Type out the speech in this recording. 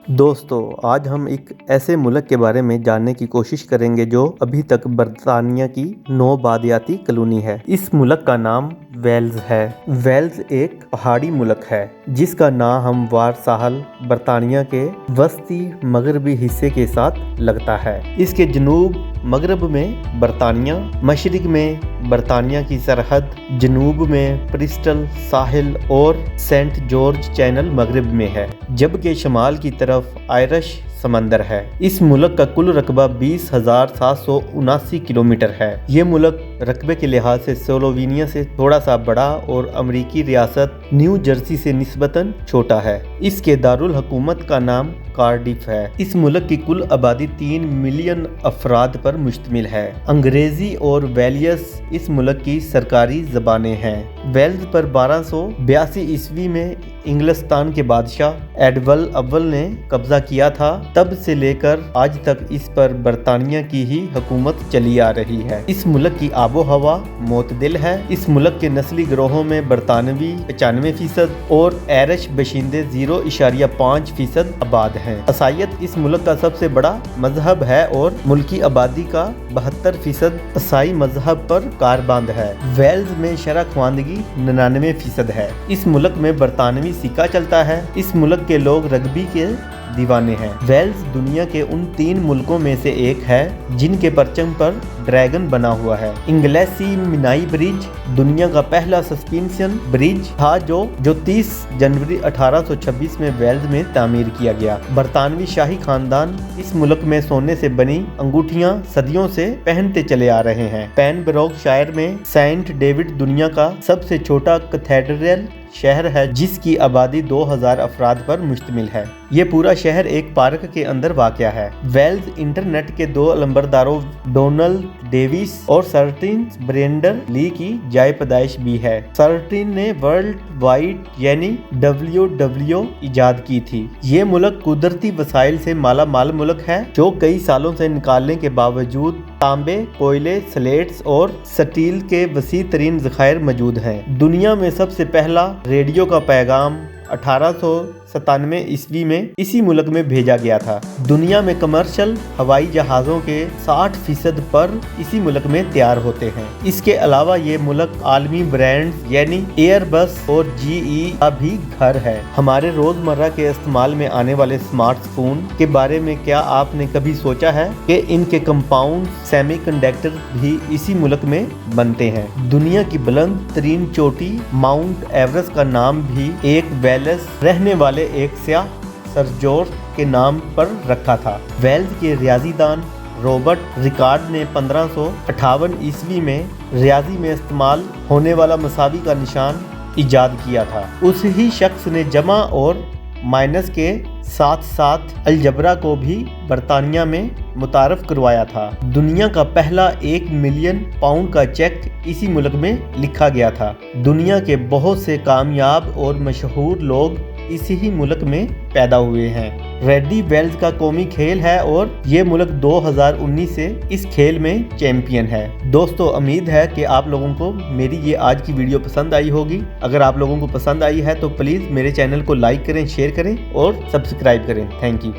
दोस्तों आज हम एक ऐसे मुल्क के बारे में जानने की कोशिश करेंगे जो अभी तक बरतानिया की नौबादियाती कॉलोनी है। इस मुल्क का नाम वेल्स है। वेल्स एक पहाड़ी मुल्क है जिसका नाम हमवार साहल बरतानिया के वस्ती मगरबी हिस्से के साथ लगता है। इसके जनूब मगरब में बरतानिया, मशरिक में बरतानिया की सरहद, जनूब में ब्रिस्टल साहिल और सेंट जॉर्ज चैनल मगरब में है, जबकि शमाल की तरफ आयरिश समंदर है। इस मुल्क का कुल रकबा 20,779 किलोमीटर है। ये मुल्क रकबे के लिहाज से स्लोवेनिया से थोड़ा सा बड़ा और अमरीकी रियासत न्यू जर्सी से निस्बतन छोटा है। इसके दारुल हुकूमत का नाम कार्डिफ है। इस मुल्क की कुल आबादी 3 मिलियन अफराद पर मुश्तमिल है। अंग्रेजी और वेलियस इस मुल्क की सरकारी ज़बानें हैं। वेल्स पर 1282 ईस्वी में इंग्लिस्तान के बादशाह एडवर्ड अव्वल ने कब्जा किया था। तब से लेकर आज तक इस पर बरतानिया की ही हुकूमत चली आ रही है। इस मुल्क की आबो हवा मोतदिल है। इस मुल्क के नस्ली गिरोहों में बरतानवी 95% और आयरिश बशिंदे 0.5% आबाद हैं। ईसाईयत इस मुल्क का सबसे बड़ा मजहब है और मुल्की आबादी का 72% ईसाई मजहब पर कारबंद है। वेल्स में शरह ख्वानदगी 99% है। इस मुल्क में बरतानवी सिक्का चलता है। इस मुल्क के लोग रग्बी के दीवाने हैं। वेल्स दुनिया के उन 3 मुल्कों में से एक है जिनके परचम पर ड्रैगन बना हुआ है। इंग्लेसी मिनाई ब्रिज दुनिया का पहला सस्पेंशन ब्रिज था जो 30 जनवरी 1826 में वेल्स में तामीर किया गया। बरतानवी शाही खानदान इस मुल्क में सोने से बनी अंगूठियां सदियों से पहनते चले आ रहे हैं। पेनब्रोक शायर में सेंट डेविड दुनिया का सबसे छोटा कैथेड्रल शहर है जिसकी आबादी 2000 अफराद पर मुश्तमिल है। ये पूरा शहर एक पार्क के अंदर वाक़या है। वेल्स इंटरनेट के 2 अलंबरदारों डोनाल्ड डेविस और सर्टिन ब्रेंडर ली की जाए पैदाइश भी है। सर्टिन ने वर्ल्ड वाइड यानी WWW इजाद की थी। ये मुल्क कुदरती वसाइल से माला माल मुल्क है जो कई सालों से निकालने के बावजूद तांबे, कोयले, स्लेट्स और स्टील के वसी तरीन ज़खायर मौजूद हैं। दुनिया में सबसे पहला रेडियो का पैगाम 1897 ईस्वी में इसी मुल्क में भेजा गया था। दुनिया में कमर्शियल हवाई जहाज़ों के 60% पर इसी मुल्क में तैयार होते हैं। इसके अलावा ये मुल्क आलमी ब्रांड्स यानी एयरबस और GE का भी घर है। हमारे रोजमर्रा के इस्तेमाल में आने वाले स्मार्टफोन के बारे में क्या आपने कभी सोचा है कि इनके कंपाउंड सेमीकंडक्टर भी इसी मुल्क में बनते हैं। दुनिया की बुलंद तरीन चोटी माउंट एवरेस्ट का नाम भी एक वेल्स रहने वाले एक सियाह सर जॉर्ज के नाम पर रखा था। वेल्स के रियाजीदान रॉबर्ट रिकार्ड ने 1558 ईस्वी में रियाजी में इस्तेमाल होने वाला मसावी का निशान इजाद किया था। उस ही शख्स ने जमा और माइनस के साथ साथ अलजबरा को भी बरतानिया में मुतारफ करवाया था। दुनिया का पहला 1 मिलियन पाउंड का चेक इसी मुल्क में लिखा गया था। दुनिया के बहुत से कामयाब और मशहूर लोग इसी ही मुल्क में पैदा हुए हैं। रेडी वेल्स का कौमी खेल है और ये मुल्क 2019 से इस खेल में चैंपियन है। दोस्तों उम्मीद है कि आप लोगों को मेरी ये आज की वीडियो पसंद आई होगी। अगर आप लोगों को पसंद आई है तो प्लीज़ मेरे चैनल को लाइक करें, शेयर करें और सब्सक्राइब करें। Thank you.